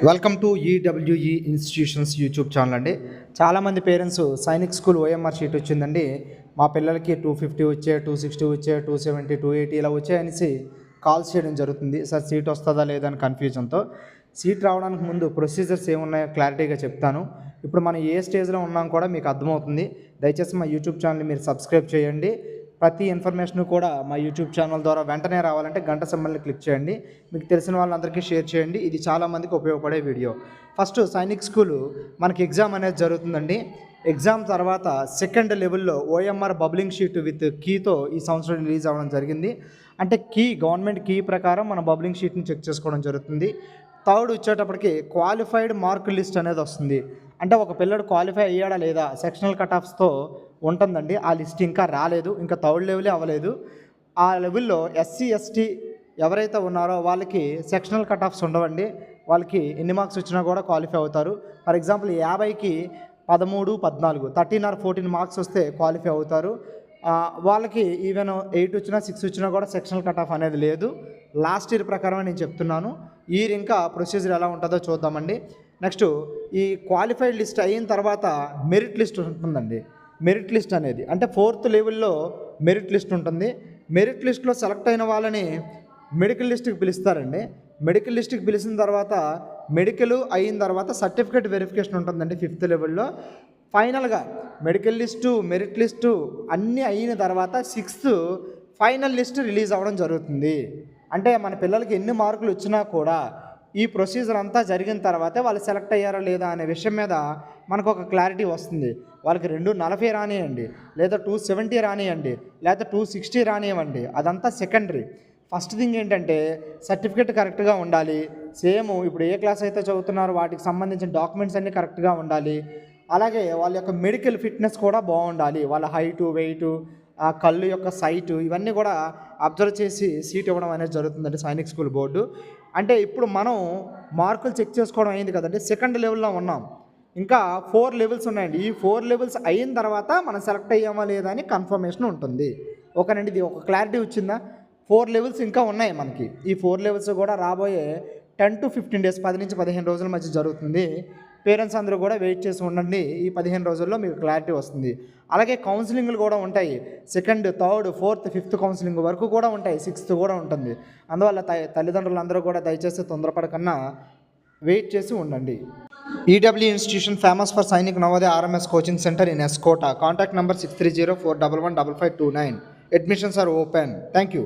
Welcome to EWE institutions YouTube channel అండి. చాలామంది parents Sainik school OMR sheet వచ్చిందండి, మా పిల్లలకి 250 వచ్చే, 260 వచ్చే, 270, 280 ఇలా వచ్చాయనేసి కాల్స్ చేయడం జరుగుతుంది. సార్ సీట్ వస్తుందా లేదా అని కన్ఫ్యూజన్తో. సీట్ రావడానికి ముందు ప్రొసీజర్స్ ఏమున్నాయో క్లారిటీగా చెప్తాను. ఇప్పుడు మనం ఏ స్టేజ్లో ఉన్నాం కూడా మీకు అర్థమవుతుంది. దయచేసి మా యూట్యూబ్ ఛానల్ని మీరు సబ్స్క్రైబ్ చేయండి. ప్రతి ఇన్ఫర్మేషన్ కూడా మా యూట్యూబ్ ఛానల్ ద్వారా వెంటనే రావాలంటే గంట సింబల్ని క్లిక్ చేయండి. మీకు తెలిసిన వాళ్ళందరికీ షేర్ చేయండి. ఇది చాలామందికి ఉపయోగపడే వీడియో. ఫస్ట్ సైనిక్ స్కూలు మనకి ఎగ్జామ్ అనేది జరుగుతుందండి. ఎగ్జామ్ తర్వాత సెకండ్ లెవెల్లో ఓఎంఆర్ బబ్లింగ్ షీట్ విత్ కీతో ఈ సంవత్సరం రిలీజ్ అవ్వడం జరిగింది. అంటే గవర్నమెంట్ కీ ప్రకారం మన బబ్లింగ్ షీట్ని చెక్ చేసుకోవడం జరుగుతుంది. థర్డ్ వచ్చేటప్పటికి క్వాలిఫైడ్ మార్క్ లిస్ట్ అనేది వస్తుంది. అంటే ఒక పిల్లడు క్వాలిఫై అయ్యాడా లేదా సెక్షనల్ కట్ ఆఫ్స్తో ఉంటుందండి. ఆ లిస్ట్ ఇంకా రాలేదు, ఇంకా థర్డ్ లెవెలే అవ్వలేదు. ఆ లెవెల్లో ఎస్సీ ఎస్టీ ఎవరైతే ఉన్నారో వాళ్ళకి సెక్షనల్ కట్ ఆఫ్స్ ఉండవండి. వాళ్ళకి ఎన్ని మార్క్స్ వచ్చినా కూడా క్వాలిఫై అవుతారు. ఫర్ ఎగ్జాంపుల్ 50కి 13, 14 13 or 14 మార్క్స్ వస్తే క్వాలిఫై అవుతారు. వాళ్ళకి ఈవెన్ 8 వచ్చినా 6 వచ్చినా కూడా సెక్షనల్ కట్ ఆఫ్ అనేది లేదు. లాస్ట్ ఇయర్ ప్రకారమే నేను చెప్తున్నాను. ఈ ఇయర్ ఇంకా ప్రొసీజర్ ఎలా ఉంటుందో చూద్దామండి. నెక్స్ట్ ఈ క్వాలిఫైడ్ లిస్ట్ అయిన తర్వాత మెరిట్ లిస్ట్ ఉంటుందండి. మెరిట్ లిస్ట్ అనేది అంటే 4th లెవెల్లో మెరిట్ లిస్ట్ ఉంటుంది. మెరిట్ లిస్ట్లో సెలెక్ట్ అయిన వాళ్ళని మెడికల్ లిస్ట్కి పిలుస్తారండి. మెడికల్ లిస్ట్కి పిలిచిన తర్వాత మెడికల్ అయిన తర్వాత సర్టిఫికేట్ వెరిఫికేషన్ ఉంటుందండి 5th లెవెల్లో. ఫైనల్గా మెడికల్ లిస్టు, మెరిట్ లిస్టు అన్నీ అయిన తర్వాత 6th ఫైనల్ లిస్ట్ రిలీజ్ అవ్వడం జరుగుతుంది. అంటే మన పిల్లలకి ఎన్ని మార్కులు వచ్చినా కూడా ఈ ప్రొసీజర్ అంతా జరిగిన తర్వాతే వాళ్ళు సెలెక్ట్ అయ్యారా లేదా అనే విషయం మీద మనకు ఒక క్లారిటీ వస్తుంది. వాళ్ళకి 240 రానియండి, లేదా 270 రానియండి, లేదా 260 రానివ్వండి, అదంతా సెకండరీ. ఫస్ట్ థింగ్ ఏంటంటే సర్టిఫికేట్ కరెక్ట్గా ఉండాలి. సేమ్ ఇప్పుడు ఏ క్లాస్ అయితే చదువుతున్నారో వాటికి సంబంధించిన డాక్యుమెంట్స్ అన్నీ కరెక్ట్గా ఉండాలి. అలాగే వాళ్ళ యొక్క మెడికల్ ఫిట్నెస్ కూడా బాగుండాలి. వాళ్ళ హైటు, వెయిటు, ఆ కళ్ళు యొక్క సైటు ఇవన్నీ కూడా అబ్జర్వ్ చేసి సీట్ ఇవ్వడం అనేది జరుగుతుందండి సైనిక్ స్కూల్ బోర్డు. అంటే ఇప్పుడు మనం మార్కులు చెక్ చేసుకోవడం అయింది కదండి, సెకండ్ లెవెల్లో ఉన్నాం. ఇంకా 4 లెవెల్స్ ఉన్నాయండి. ఈ 4 లెవెల్స్ అయిన తర్వాత మనం సెలెక్ట్ అయ్యామా లేదా అని కన్ఫర్మేషన్ ఉంటుంది. ఓకేనండి, ఇది ఒక క్లారిటీ వచ్చిందా? 4 లెవెల్స్ ఇంకా ఉన్నాయి మనకి. ఈ 4 లెవెల్స్ కూడా రాబోయే 10 to 15 days 10 నుంచి 15 రోజుల మధ్య జరుగుతుంది. పేరెంట్స్ అందరూ కూడా వెయిట్ చేసి ఉండండి. ఈ 15 రోజుల్లో మీకు క్లారిటీ వస్తుంది. అలాగే కౌన్సిలింగ్లు కూడా ఉంటాయి. 2nd, 3rd, 4th, 5th counselling వరకు కూడా ఉంటాయి. 6th కూడా ఉంటుంది. అందువల్ల తల్లిదండ్రులందరూ కూడా దయచేసి తొందరపడకన్నా వెయిట్ చేసి ఉండండి. EW institution famous for Sainik Navodaya RMS coaching centre in S Kota. Contact number 6304115529. Admissions are open. Thank you.